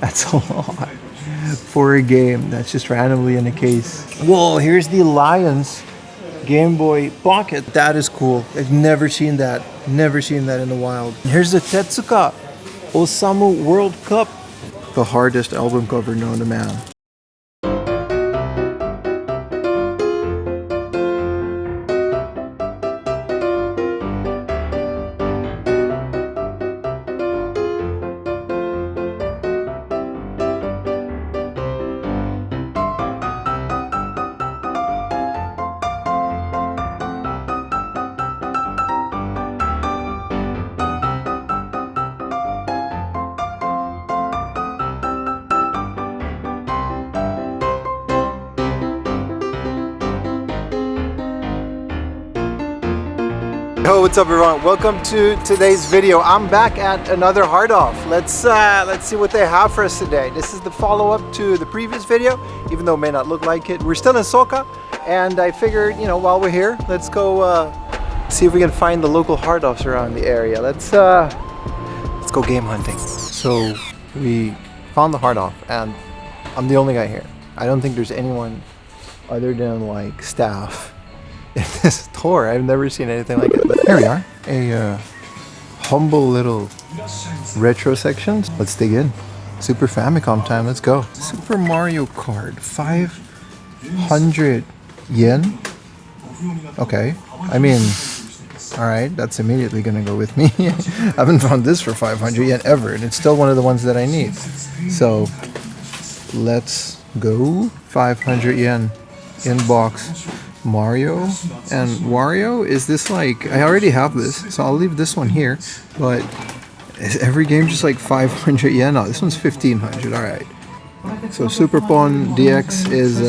That's a lot for a game that's just randomly in a case. Whoa, here's the Alliance Game Boy Pocket. That is cool. I've never seen that. Never seen that in the wild. Here's the Tetsuka Osamu World Cup. The hardest album cover known to man. Yo, what's up everyone? Welcome to today's video. I'm back at another hard off. Let's see what they have for us today. This is the follow-up to the previous video, even though it may not look like it. We're still in Soka, and I figured, you know, while we're here, let's go see if we can find the local hard offs around the area. Let's go game hunting. So we found the hard off, and I'm the only guy here. I don't think there's anyone other than like staff in this store. I've never seen anything like it. But here we are, a humble little retro section. Let's dig in. Super Famicom time, let's go. Super Mario Kart, 500 yen. Okay, I mean, all right, that's immediately gonna go with me. I haven't found this for 500 yen ever, and it's still one of the ones that I need. So let's go. 500 yen in box. Mario and Wario. Is this like, I already have this, so I'll leave this one here, but is every game just like 500 yen? No, this one's 1500. All right, so Super Pon DX is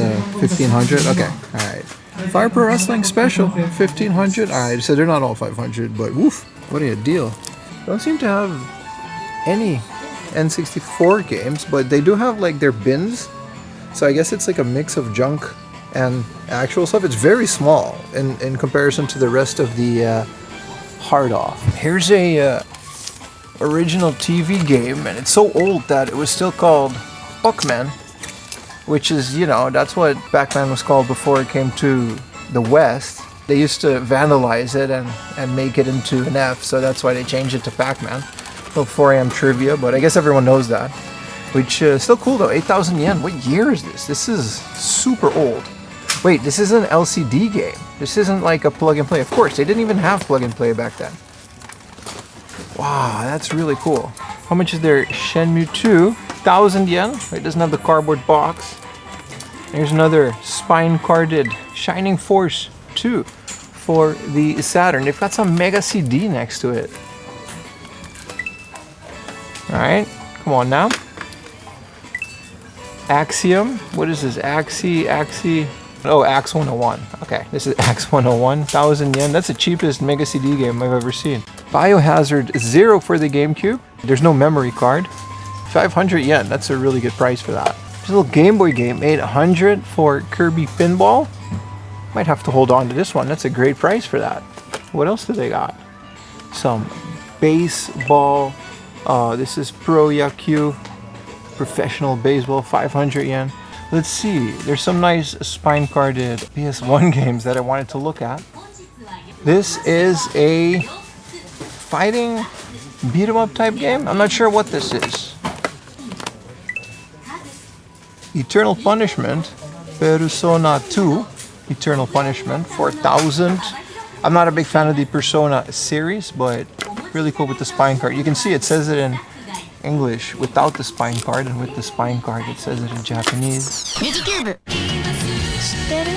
1500. Okay, all right. Fire Pro Wrestling Special 1500. All right, so they're not all 500, but woof, what a deal. Don't seem to have any N64 games, but they do have like their bins, so I guess it's like a mix of junk and actual stuff. It's very small in comparison to the rest of the hard off. Here's a original TV game, and it's so old that it was still called Puckman, which is, you know, that's what Pac-Man was called before it came to the West. They used to vandalize it and make it into an F, so that's why they changed it to Pac-Man. Little 4 AM trivia, but I guess everyone knows that. Which is still cool though, 8,000 yen. What year is this? This is super old. Wait, this is an LCD game. This isn't like a plug and play. Of course, they didn't even have plug and play back then. Wow, that's really cool. How much is their Shenmue 2? 1,000 yen. It doesn't have the cardboard box. Here's another spine-carded Shining Force 2 for the Saturn. They've got some Mega CD next to it. Alright, come on now. Axiom. What is this? Axie. Oh, Axe 101. Okay, this is Axe 101. 1,000 yen. That's the cheapest Mega CD game I've ever seen. Biohazard 0 for the GameCube. There's no memory card. 500 yen. That's a really good price for that. There's a little Game Boy game. 800 for Kirby Pinball. Might have to hold on to this one. That's a great price for that. What else do they got? Some baseball. This is Pro Yaku. Professional baseball. 500 yen. Let's see, there's some nice spine-carded PS1 games that I wanted to look at. This is a fighting beat-em-up type game. I'm not sure what this is. Eternal Punishment, Persona 2, Eternal Punishment, 4,000. I'm not a big fan of the Persona series, but really cool with the spine card. You can see it says it in English without the spine card, and with the spine card it says it in Japanese. Videogame. 知ってる？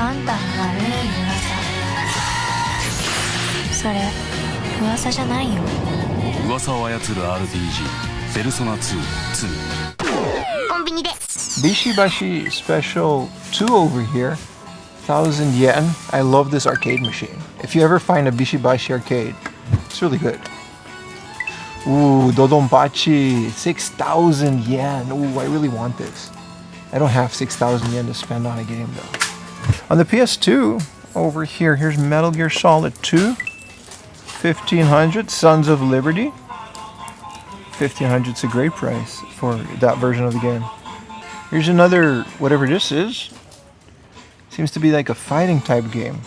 あんたの悪い噂。それ噂じゃないよ。噂を操る RPG ペルソナ2 コンビニで。Bishibashi Special 2 over here. 1,000 yen. I love this arcade machine. If you ever find a Bishibashi arcade, it's really good. Ooh, Dodonpachi, 6,000 yen. Ooh, I really want this. I don't have 6,000 yen to spend on a game though. On the PS2, over here, here's Metal Gear Solid 2. 1,500, Sons of Liberty. 1,500's a great price for that version of the game. Here's another, whatever this is. Seems to be like a fighting type game.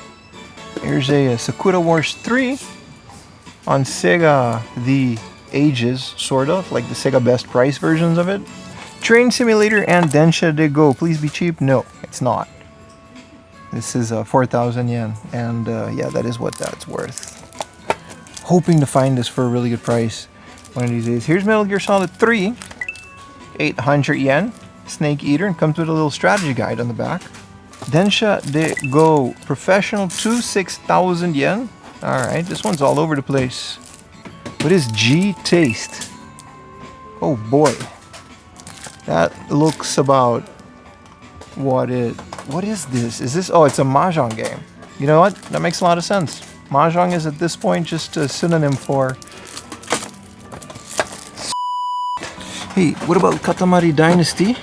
Here's a Sakura Wars 3 on Sega The Ages, sort of, like the Sega Best Price versions of it. Train Simulator and Densha de Go. Please be cheap. No, it's not. This is 4,000 yen, and yeah, that is what that's worth. Hoping to find this for a really good price one of these days. Here's Metal Gear Solid 3, 800 yen. Snake Eater, and comes with a little strategy guide on the back. Densha de Go Professional 2, 6,000 yen. Alright, this one's all over the place. What is G Taste? Oh boy. That looks about what is this? Is this, oh, it's a Mahjong game. You know what? That makes a lot of sense. Mahjong is at this point just a synonym for... Hey, what about Katamari Dynasty?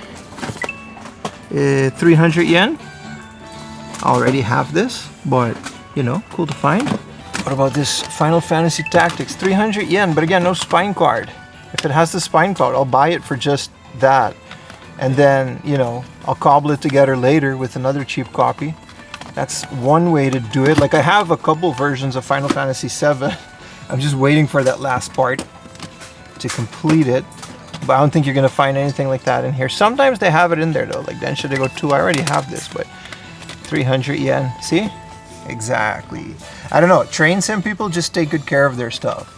300 yen. I already have this, but you know, cool to find. What about this Final Fantasy Tactics? 300 yen, but again, no spine card. If it has the spine card, I'll buy it for just that. And then, you know, I'll cobble it together later with another cheap copy. That's one way to do it. Like, I have a couple versions of Final Fantasy VII. I'm just waiting for that last part to complete it. But I don't think you're going to find anything like that in here. Sometimes they have it in there, though. Like Densha de Go 2, I already have this, but 300 yen. See? Exactly. I don't know. Train sim people just take good care of their stuff.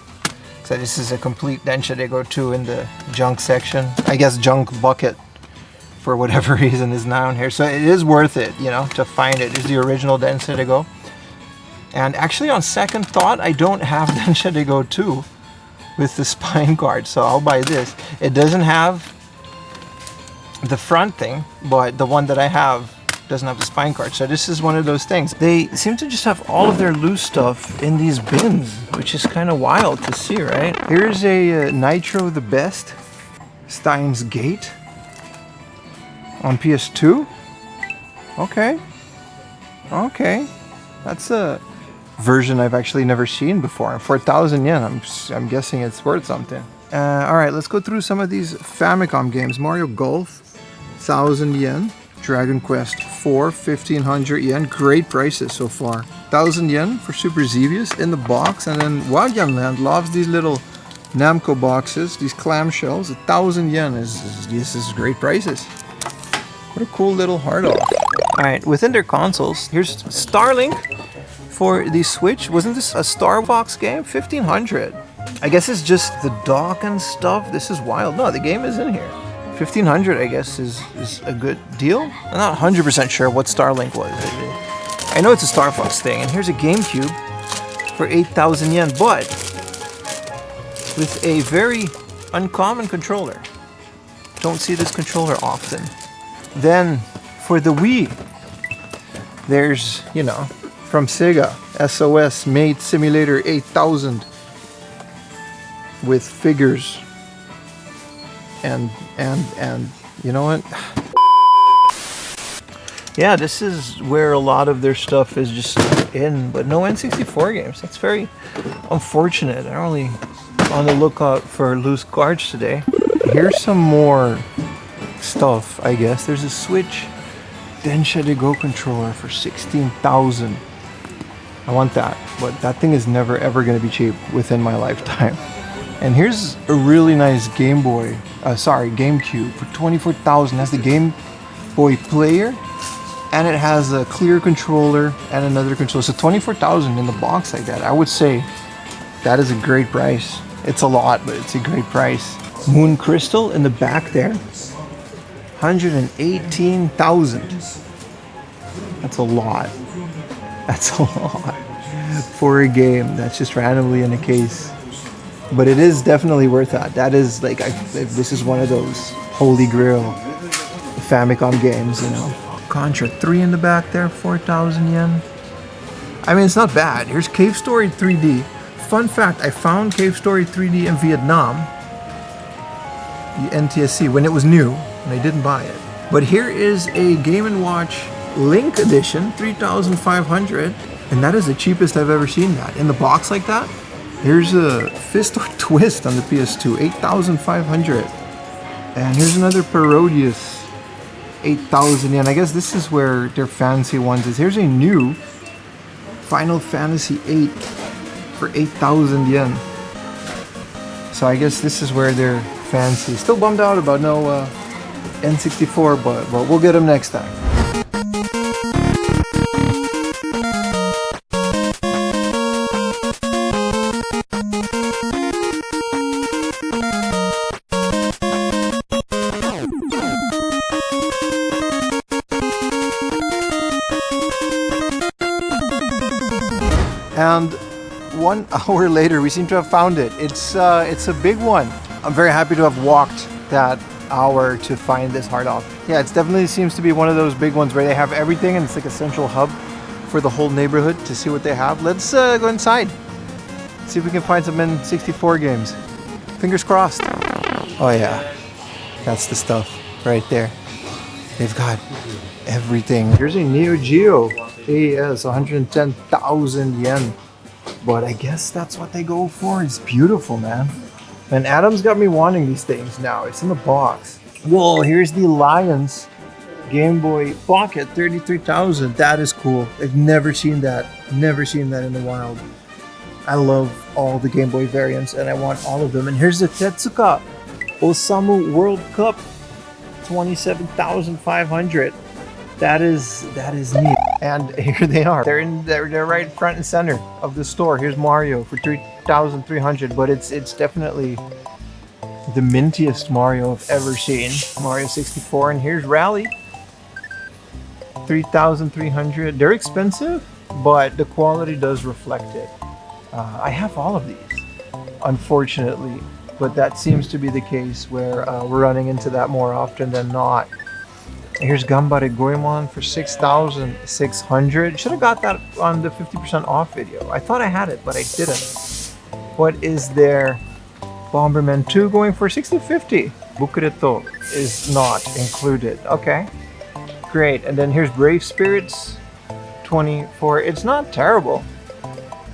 So this is a complete Densha de Go 2 in the junk section. I guess junk bucket, for whatever reason, is down here. So it is worth it, you know, to find it. It's the original Densha de Go. And actually, on second thought, I don't have Densha de Go 2 with the spine card, so I'll buy this. It doesn't have the front thing, but the one that I have doesn't have the spine card. So this is one of those things. They seem to just have all of their loose stuff in these bins, which is kind of wild to see, right? Here's a Nitro the Best Steins Gate on PS2. Okay. Okay. That's a version I've actually never seen before. 4,000 yen. I'm guessing it's worth something. All right, let's go through some of these Famicom games. Mario Golf, 1,000 yen. Dragon Quest 4, 1,500 yen. Great prices so far. 1,000 yen for Super Xevious in the box. And then Wagyanland loves these little Namco boxes, these clamshells. 1,000 yen this is great prices. What a cool little hard off. All right, within their consoles, here's Starlink for the Switch. Wasn't this a Starbox game? 1,500. I guess it's just the dock and stuff. This is wild. No, the game is in here. 1,500, I guess, is a good deal. I'm not 100% sure what Starlink was. I know it's a Star Fox thing. And here's a GameCube for 8,000 yen, but with a very uncommon controller. Don't see this controller often. Then for the Wii, there's, you know, from SEGA, SOS Mate Simulator 8000 with figures and you know what? Yeah, this is where a lot of their stuff is just in, but no N64 games. That's very unfortunate. I'm really on the lookout for loose cards today. Here's some more stuff, I guess. There's a Switch Densha de Go controller for 16,000. I want that, but that thing is never ever going to be cheap within my lifetime. And here's a really nice GameCube for 24,000. That's the Game Boy Player, and it has a clear controller and another controller. So 24,000 in the box like that. I would say that is a great price. It's a lot, but it's a great price. Moon Crystal in the back there, 118,000. That's a lot. That's a lot for a game that's just randomly in a case. But it is definitely worth that. That is like, this is one of those holy grail Famicom games, you know. Contra 3 in the back there, 4,000 yen. I mean, it's not bad. Here's Cave Story 3D. Fun fact, I found Cave Story 3D in Vietnam, the NTSC, when it was new, and I didn't buy it. But here is a Game & Watch Link Edition, 3,500, and that is the cheapest I've ever seen that. In the box like that, Here's a Fist or Twist on the PS2, 8,500. And here's another Parodius, 8,000 yen. I guess this is where their fancy ones is. Here's a new Final Fantasy 8 for 8,000 yen. So I guess this is where they're fancy. Still bummed out about no N64, but we'll get them next time. And 1 hour later, we seem to have found it. It's a big one. I'm very happy to have walked that hour to find this hard off. Yeah, it definitely seems to be one of those big ones where they have everything and it's like a central hub for the whole neighborhood to see what they have. Let's go inside. See if we can find some N64 games. Fingers crossed. Oh yeah, that's the stuff right there. They've got everything. Here's a Neo Geo AES, 110,000 yen. But I guess that's what they go for. It's beautiful, man. And Adam's got me wanting these things now. It's in the box. Whoa, here's the Alliance Game Boy Pocket, 33,000. That is cool. I've never seen that. Never seen that in the wild. I love all the Game Boy variants and I want all of them. And here's the Tetsuka Osamu World Cup, 27,500. That is neat. And here they are. They're right front and center of the store. Here's Mario for 3,300, but it's definitely the mintiest Mario I've ever seen. Mario 64, and here's Rally, 3,300. They're expensive, but the quality does reflect it. I have all of these, unfortunately, but that seems to be the case where we're running into that more often than not. Here's Gambare Goemon for 6,600. Should have got that on the 50% off video. I thought I had it, but I didn't. What is there? Bomberman 2 going for 6,050. Bukureto is not included. Okay, great. And then here's Brave Spirits, 24. It's not terrible.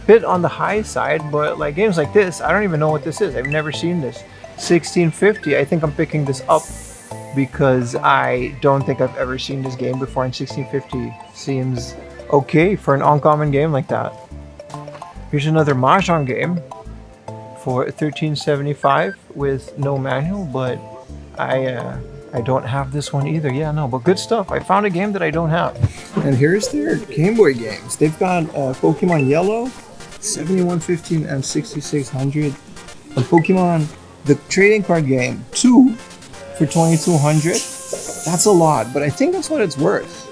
Bit on the high side, but like games like this, I don't even know what this is. I've never seen this. 1650. I think I'm picking this up because I don't think I've ever seen this game before, and 1650 seems okay for an uncommon game like that. Here's another Mahjong game for 1375 with no manual, but I don't have this one either. Yeah, no, but good stuff. I found a game that I don't have. And here's their Game Boy games. They've got Pokemon Yellow, 7115 and 6600. And Pokemon, the trading card game, 2 for 2,200. That's a lot, but I think that's what it's worth.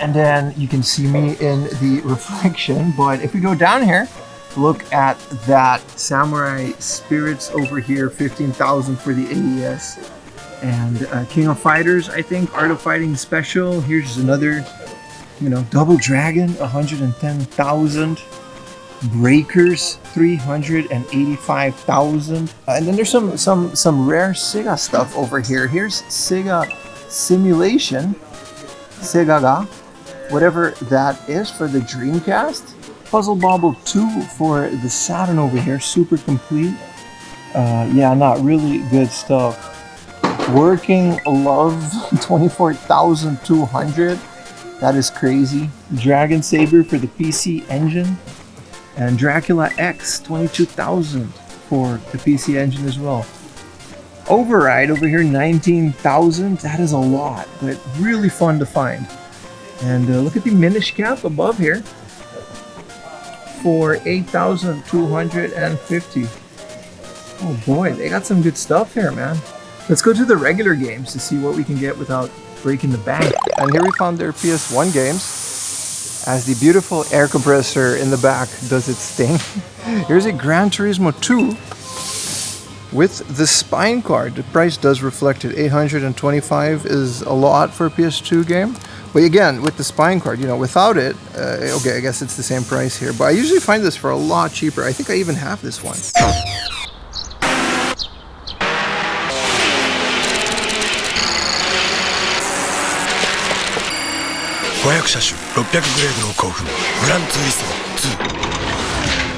And then you can see me in the reflection, but if we go down here, look at that Samurai Spirits over here, 15,000 for the AES. And King of Fighters, I think, Art of Fighting Special. Here's another, Double Dragon, 110,000. Breakers, 385,000. And then there's some rare SEGA stuff over here. Here's SEGA Simulation, SEGA, whatever that is, for the Dreamcast. Puzzle Bobble 2 for the Saturn over here, super complete. Yeah, not really good stuff. Working Love, 24,200. That is crazy. Dragon Saber for the PC Engine. And Dracula X, 22,000 for the PC Engine as well. Override over here, 19,000. That is a lot, but really fun to find. And look at the Minish Cap above here for 8,250. Oh boy, they got some good stuff here, man. Let's go to the regular games to see what we can get without breaking the bank. And here we found their PS1 games, as the beautiful air compressor in the back does its thing. Here's a Gran Turismo 2 with the spine card. The price does reflect it. 825 is a lot for a PS2 game. But again, with the spine card, without it, okay, I guess it's the same price here. But I usually find this for a lot cheaper. I think I even have this one.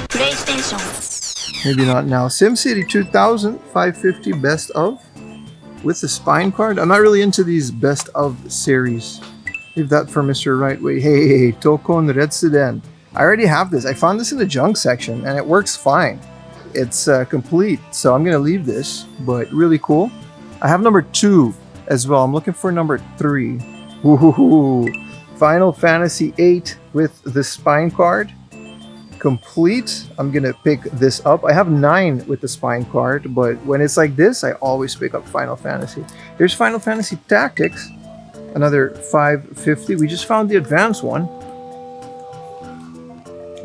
PlayStation Maybe not now. SimCity 2000 550 best of with the spine card. I'm not really into these best of series. Leave that for Mr. Rightway. Hey, Tokon Retsuden. I already have this. I found this in the junk section and it works fine. It's complete, so I'm gonna leave this, but really cool. I have number 2 as well. I'm looking for number 3. Woohoo! Final Fantasy VIII with the spine card. Complete. I'm gonna pick this up. I have 9 with the spine card, but when it's like this, I always pick up Final Fantasy. Here's Final Fantasy Tactics, another 550. We just found the advanced one.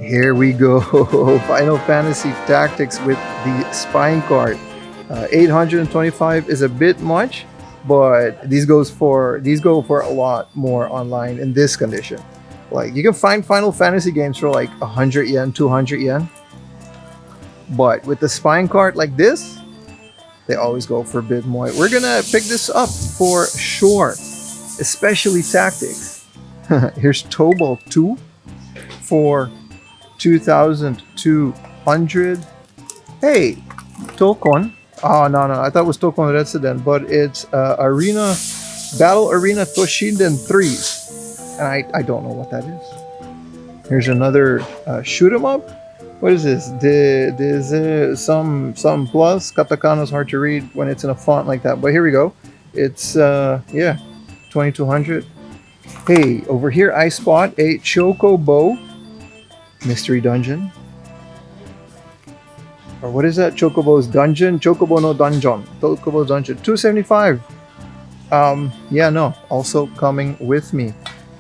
Here we go. Final Fantasy Tactics with the spine card. 825 is a bit much, but these go for a lot more online in this condition. Like, you can find Final Fantasy games for like 100 yen, 200 yen. But with the spine card like this, they always go for a bit more. We're gonna pick this up for sure, especially Tactics. Here's Tobal 2 for 2,200. Hey, Tokon. Oh, no. I thought it was Tokon Retsuden, but it's Battle Arena Toshinden 3. And I don't know what that is. Here's another shoot 'em up. What is this? There's some plus. Katakana is hard to read when it's in a font like that. But here we go. It's yeah, 2,200. Hey, over here I spot a Chocobo Mystery Dungeon. Or what is that? Chocobo's Dungeon? Chocobo no Dungeon. Chocobo's Dungeon. 275. Yeah, no. Also coming with me.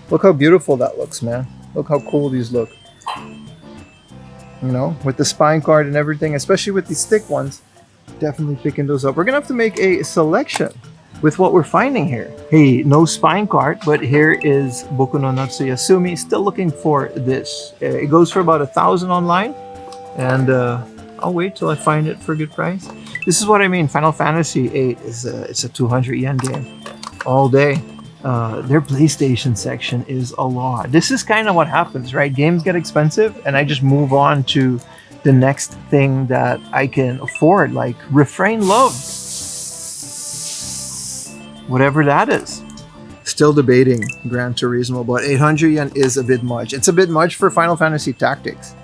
Look how beautiful that looks, man. Look how cool these look. You know, with the spine card and everything, especially with these thick ones. Definitely picking those up. We're gonna have to make a selection with what we're finding here. Hey, no spine card, but here is Boku no Natsuyasumi. Still looking for this. It goes for about 1,000 online, and I'll wait till I find it for a good price. This is what I mean. Final Fantasy VIII is it's a 200 yen game all day. Their PlayStation section is a lot. This is kind of what happens, right? Games get expensive, and I just move on to the next thing that I can afford, like Refrain Love. Whatever that is. Still debating Gran Turismo, but 800 yen is a bit much. It's a bit much for Final Fantasy Tactics.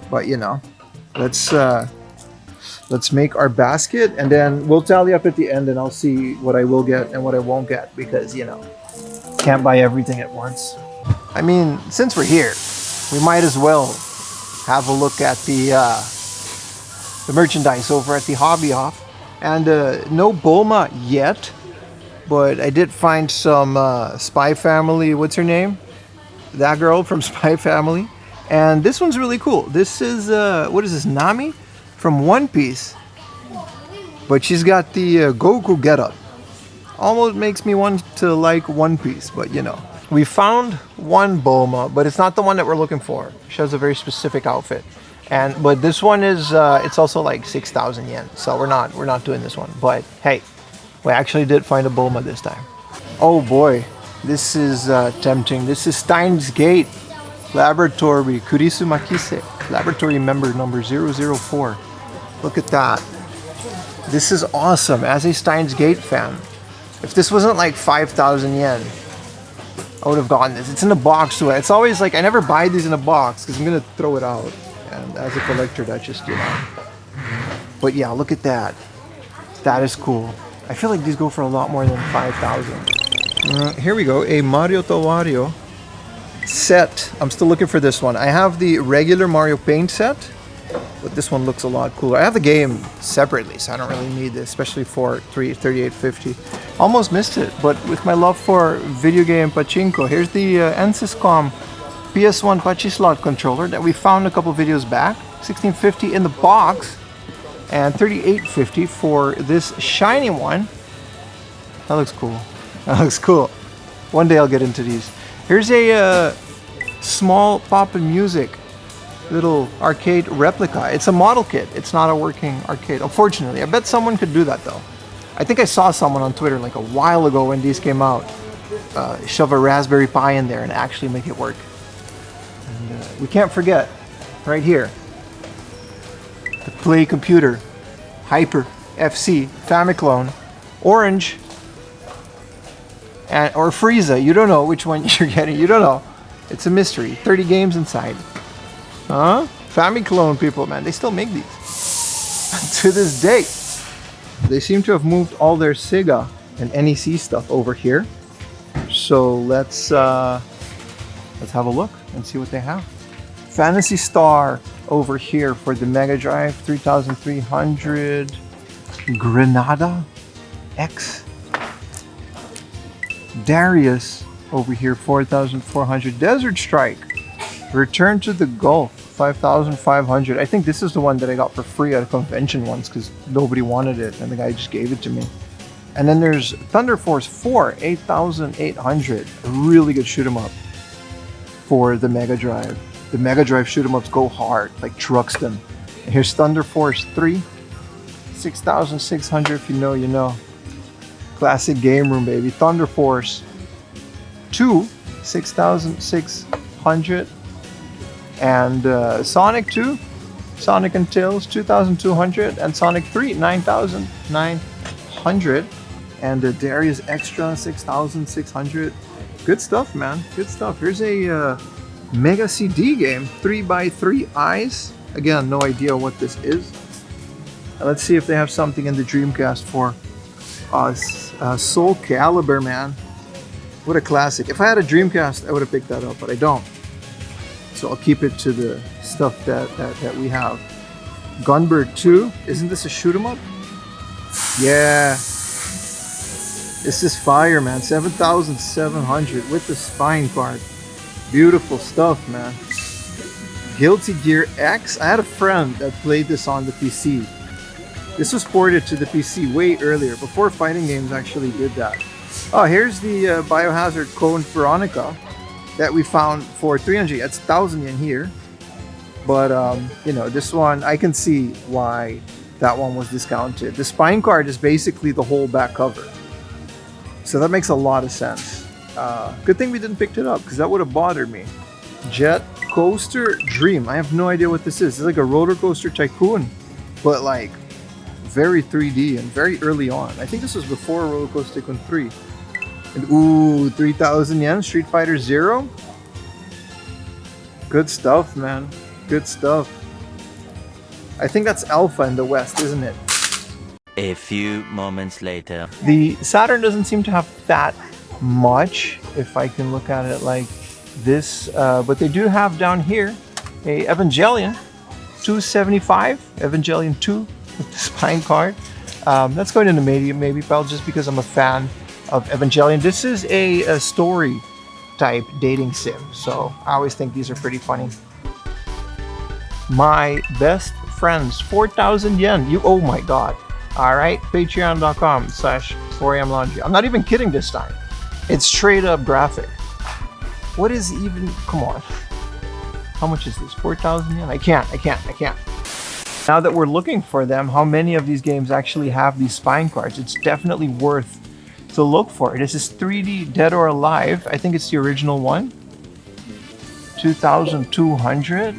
But you know, let's make our basket, and then we'll tally up at the end, and I'll see what I will get and what I won't get, because you know, can't buy everything at once. I mean, since we're here, we might as well have a look at the merchandise over at the Hobby Off. And no Bulma yet, but I did find some Spy Family. What's her name? That girl from Spy Family. And this one's really cool. This is what is this, Nami from One Piece, but she's got the Goku getup. Almost makes me want to like One Piece, but you know. We found one Bulma, but it's not the one that we're looking for. She has a very specific outfit, but this one is it's also like 6,000 yen. So we're not doing this one. But hey, we actually did find a Bulma this time. Oh boy, this is tempting. This is Steins Gate Laboratory Kurisu Makise, Laboratory member number 004. Look at that. This is awesome. As a Steins Gate fan, if this wasn't like 5,000 yen, I would have gotten this. It's in a box too. It's always like, I never buy these in a box because I'm going to throw it out. And as a collector, that's just, you know. But yeah, look at that. That is cool. I feel like these go for a lot more than 5,000. Here we go. A Mario to Wario set. I'm still looking for this one. I have the regular Mario Paint set, but this one looks a lot cooler. I have the game separately, so I don't really need this, especially for 3850. Almost missed it, but with my love for video game pachinko, here's the NSysCom PS1 Pachislot controller that we found a couple videos back. 1650 in the box, and 3850 for this shiny one. That looks cool. That looks cool. One day I'll get into these. Here's a small Pop and Music little arcade replica. It's a model kit. It's not a working arcade, unfortunately. I bet someone could do that though. I think I saw someone on Twitter like a while ago when these came out shove a Raspberry Pi in there and actually make it work. And we can't forget, right here, the Play Computer, Hyper, FC, Famicom, Orange, and or Frieza. You don't know which one you're getting. You don't know. It's a mystery. 30 games inside. Huh? Famicom people, man, they still make these to this day. They seem to have moved all their SEGA and NEC stuff over here. So let's have a look and see what they have. Phantasy Star over here for the Megadrive, 3300. Granada X. Darius over here, 4400. Desert Strike, Return to the Gulf, 5500. I think this is the one that I got for free at a convention once because nobody wanted it and the guy just gave it to me. And then there's Thunder Force 4, 8800. A really good shoot 'em up for the Mega Drive. The Mega Drive shoot 'em ups go hard, like Truxton. And here's Thunder Force 3, 6600. If you know, you know. Classic game room, baby. Thunder Force 2, 6600. And Sonic 2, Sonic and Tails, 2200. And Sonic 3, 9900. And Darius Extra, 6600. Good stuff, man. Good stuff. Here's a Mega CD game, 3x3 Eyes. Again, no idea what this is. Let's see if they have something in the Dreamcast for us. Soul Calibur, man. What a classic. If I had a Dreamcast, I would have picked that up, but I don't. So I'll keep it to the stuff that we have. Gunbird 2. Isn't this a shoot 'em up? Yeah. This is fire, man. 7700 with the spine card. Beautiful stuff, man. Guilty Gear X. I had a friend that played this on the PC. This was ported to the PC way earlier, before fighting games actually did that. Oh, here's the Biohazard Code Veronica that we found for 300. That's 1,000 yen here. But, you know, this one, I can see why that one was discounted. The spine card is basically the whole back cover. So that makes a lot of sense. Good thing we didn't pick it up, because that would have bothered me. Jet Coaster Dream. I have no idea what this is. It's like a roller coaster tycoon, but like very 3D and very early on. I think this was before Roller Coaster Tycoon 3. And ooh, 3,000 yen, Street Fighter Zero. Good stuff, man. Good stuff. I think that's Alpha in the West, isn't it? A few moments later. The Saturn doesn't seem to have that much, if I can look at it like this. But they do have down here a Evangelion 275, Evangelion 2 with the spine card. That's going into medium maybe, but just because I'm a fan of Evangelion. This is a story type dating sim, so I always think these are pretty funny. My Best Friends, 4,000 yen. You, oh my god. Alright, patreon.com/4amlaundry. I'm not even kidding this time. It's straight up graphic. What is even, come on. How much is this? 4,000 yen? I can't. Now that we're looking for them, how many of these games actually have these spine cards? It's definitely worth to look for. This is 3D Dead or Alive. I think it's the original one. 2,200.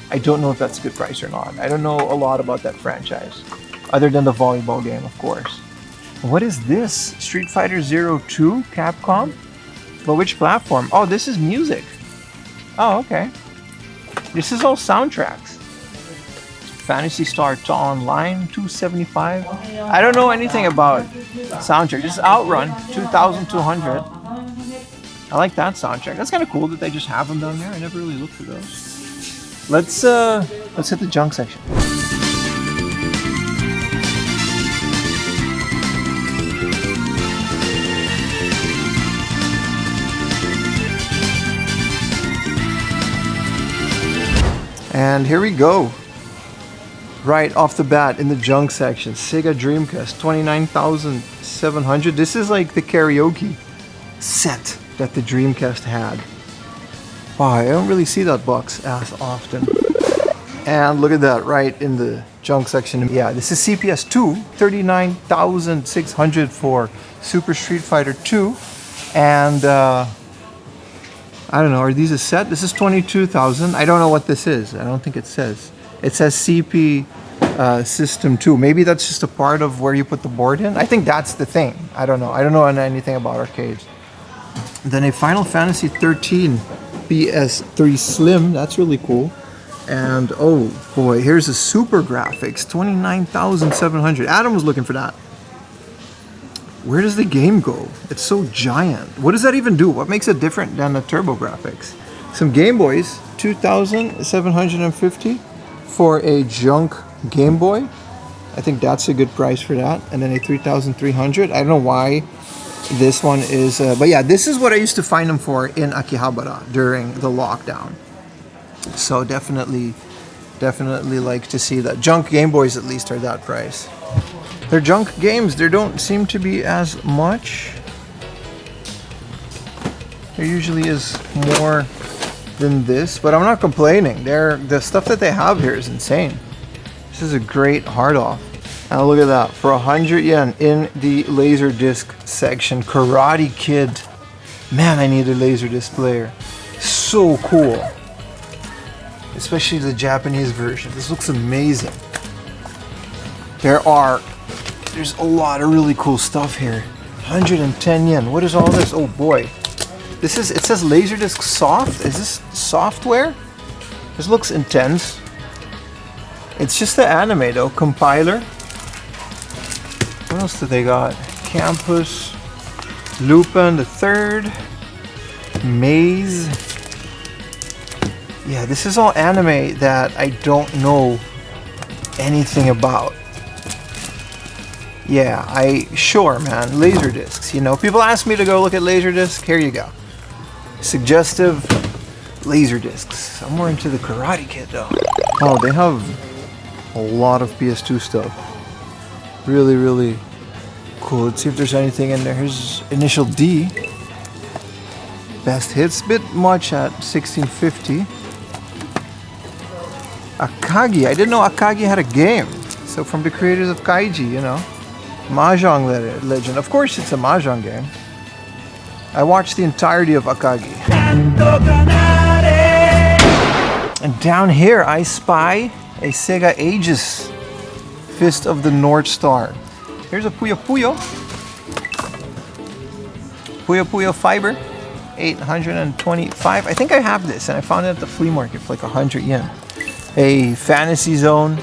I don't know if that's a good price or not. I don't know a lot about that franchise, other than the volleyball game, of course. What is this? Street Fighter 02, Capcom? But which platform? Oh, this is music. Oh, okay. This is all soundtracks. Phantasy Star to Online, 275. I don't know anything about soundtrack. This is Outrun, 2,200. I like that soundtrack. That's kind of cool that they just have them down there. I never really looked for those. Let's hit the junk section. And here we go. Right off the bat in the junk section, Sega Dreamcast, 29,700. This is like the karaoke set that the Dreamcast had. Wow, I don't really see that box as often. And look at that, right in the junk section. Yeah, this is CPS 2, 39,600 for Super Street Fighter 2. And I don't know, are these a set? This is 22,000. I don't know what this is. I don't think it says. It says CP system too. Maybe that's just a part of where you put the board in. I think that's the thing. I don't know. I don't know anything about arcades. Then a Final Fantasy 13 PS3 Slim. That's really cool. And oh boy, here's a Super Graphics 29,700. Adam was looking for that. Where does the game go? It's so giant. What does that even do? What makes it different than the Turbo Graphics? Some Game Boys, 2,750 for a junk Game Boy. I think that's a good price for that. And then a 3,300. I don't know why this one is, but yeah, this is what I used to find them for in Akihabara during the lockdown. So definitely like to see that. Junk Game Boys at least are that price. They're junk games. There don't seem to be as much. There usually is more than this, but I'm not complaining. The stuff that they have here is insane. This is a great hard off. Now look at that, for 100 yen in the Laserdisc section. Karate Kid. Man, I need a Laserdisc player. So cool. Especially the Japanese version. This looks amazing. There's a lot of really cool stuff here. 110 yen. What is all this? Oh boy. It says Laserdisc Soft. Is this software? This looks intense. It's just the anime though. Compiler. What else do they got? Campus. Lupin the Third. Maze. Yeah, this is all anime that I don't know anything about. Yeah, sure, man. Laserdiscs, you know. People ask me to go look at Laserdisc. Here you go. Suggestive Laserdiscs. I'm more into the Karate Kid, though. Oh, they have a lot of PS2 stuff. Really, really cool. Let's see if there's anything in there. Here's Initial D. Best Hits. Bit much at 1650. Akagi. I didn't know Akagi had a game. So from the creators of Kaiji, you know. Mahjong Legend. Of course it's a Mahjong game. I watched the entirety of Akagi. And down here I spy a Sega Aegis Fist of the North Star. Here's a Puyo Puyo. Puyo Puyo Fiber. 825. I think I have this and I found it at the flea market for like 100 yen. A Fantasy Zone.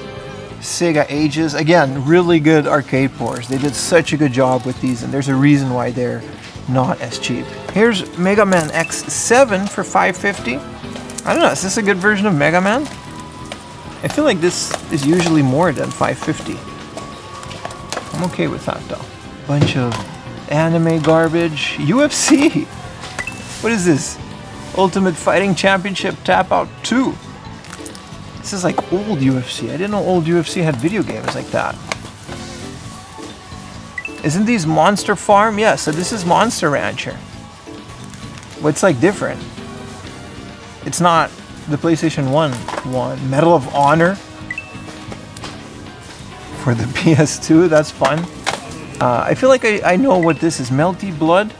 Sega Aegis. Again, really good arcade ports. They did such a good job with these and there's a reason why they're not as cheap. Here's Mega Man X7 for 550. I don't know, is this a good version of Mega Man? I feel like this is usually more than 550. I'm okay with that though. Bunch of anime garbage. UFC! What is this? Ultimate Fighting Championship Tap Out 2. This is like old UFC. I didn't know old UFC had video games like that. Isn't these Monster Farm? Yeah, so this is Monster Rancher. What's like different? It's not the PlayStation 1 one. Medal of Honor for the PS2. That's fun. I feel like I know what this is. Melty Blood.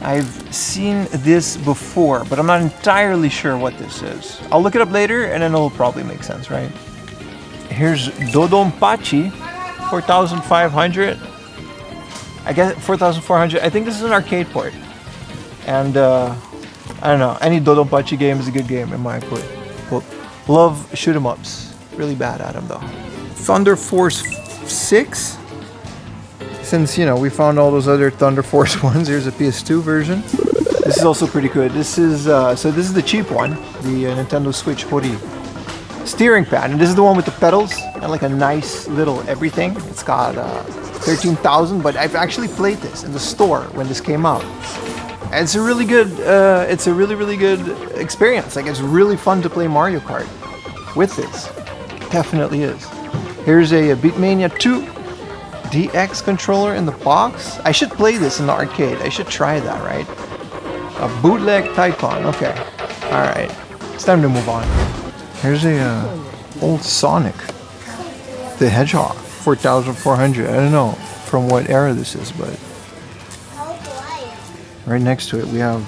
I've seen this before, but I'm not entirely sure what this is. I'll look it up later and then it'll probably make sense, right? Here's Dodonpachi, 4,500. I guess 4,400. I think this is an arcade port. And I don't know, any Dodonpachi game is a good game in my book. Love shoot 'em ups. Really bad at them though. Thunder Force 6. Since, you know, we found all those other Thunder Force ones, here's a PS2 version. This is also pretty good. This is, so this is the cheap one, the Nintendo Switch Hori steering pad. And this is the one with the pedals and like a nice little everything. It's got 13,000, but I've actually played this in the store when this came out. And it's a really good, really good experience. Like, it's really fun to play Mario Kart with this. Definitely is. Here's a Beatmania 2. DX controller in the box. I should play this in the arcade. I should try that, right? A bootleg Tycoon. Okay. Alright. It's time to move on. Here's a old Sonic the Hedgehog. 4,400. I don't know from what era this is, but right next to it we have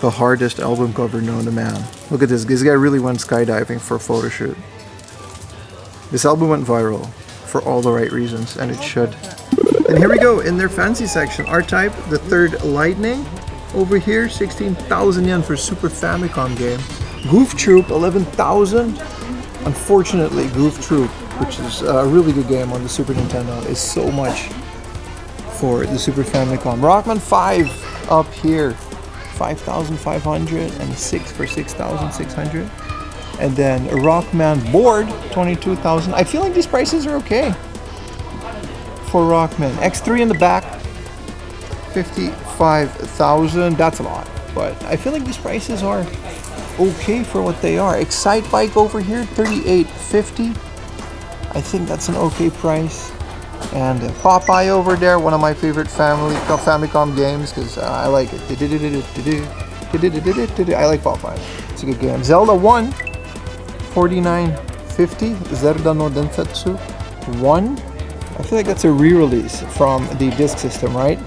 the hardest album cover known to man. Look at this. This guy really went skydiving for a photo shoot. This album went viral for all the right reasons, and it should. And here we go in their fancy section. R-Type, the third Lightning. Over here, 16,000 yen for Super Famicom game. Goof Troop, 11,000. Unfortunately, Goof Troop, which is a really good game on the Super Nintendo, is so much for the Super Famicom. Rockman 5 up here, 5,500, and 6 for 6,600. And then a Rockman board, 22,000. I feel like these prices are okay for Rockman. X3 in the back, 55,000. That's a lot, but I feel like these prices are okay for what they are. Excite Bike over here, 3850. I think that's an okay price. And Popeye over there, one of my favorite Famicom games, because I like it. I like Popeye. It's a good game. Zelda 1, 4950. Zelda no Densetsu 1. I feel like that's a re-release from the disc system, right?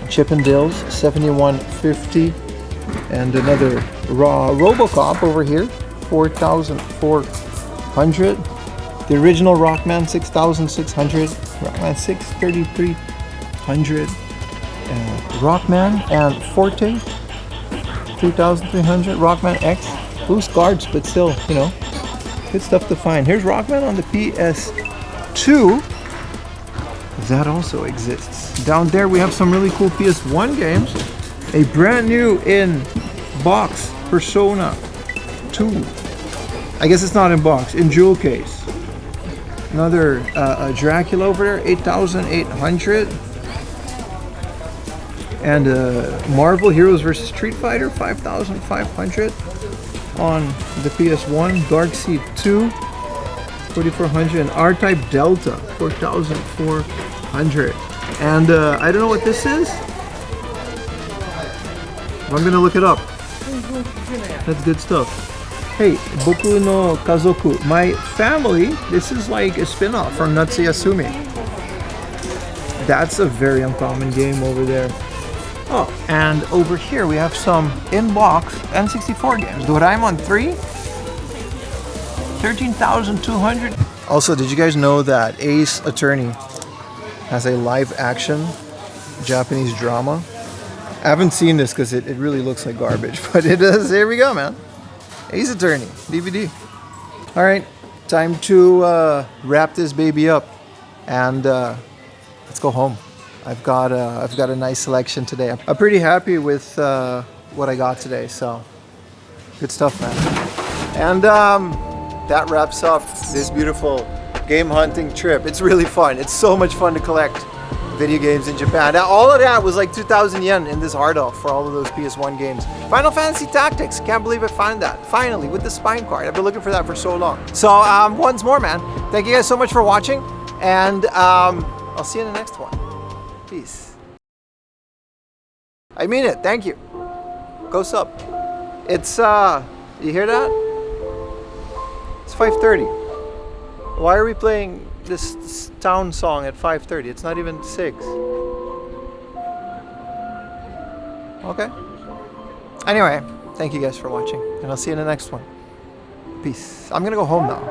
Chip and Dale's, 7150. And another Robocop over here, 4,400. The original Rockman, 6,600. Rockman 6, 3,300. Rockman and Forte, 3,300. Rockman X, loose guards, but still, you know, good stuff to find. Here's Rockman on the PS2. That also exists. Down there we have some really cool PS1 games. A brand new in box Persona 2. I guess it's not in box, in jewel case. Another Dracula over there, 8,800. And Marvel Heroes vs. Street Fighter, 5,500 on the PS1. Darkseid 2, 4,400. And R-Type Delta, 4,400. And I don't know what this is. I'm gonna look it up. That's good stuff. Hey, Boku no Kazoku, my family. This is like a spin-off from Natsuyasumi. That's a very uncommon game over there. Oh, and over here we have some in-box N64 games. Doraemon 3, 13,200. Also, did you guys know that Ace Attorney has a live-action Japanese drama? I haven't seen this because it really looks like garbage, but it is. Here we go, man. Ace Attorney DVD. All right, time to wrap this baby up, and let's go home. I've got a nice selection today. I'm pretty happy with what I got today. So good stuff, man. And that wraps up this beautiful game hunting trip. It's really fun. It's so much fun to collect video games in Japan. Now, all of that was like 2,000 yen in this hard off for all of those PS1 games. Final Fantasy Tactics, can't believe I found that. Finally, with the spine card. I've been looking for that for so long. So once more, man, thank you guys so much for watching, and I'll see you in the next one. Peace. I mean it, thank you. Go sub. It's, you hear that? It's 5:30. Why are we playing this town song at 5:30? It's not even 6. Okay. Anyway, thank you guys for watching, and I'll see you in the next one. Peace. I'm gonna go home now.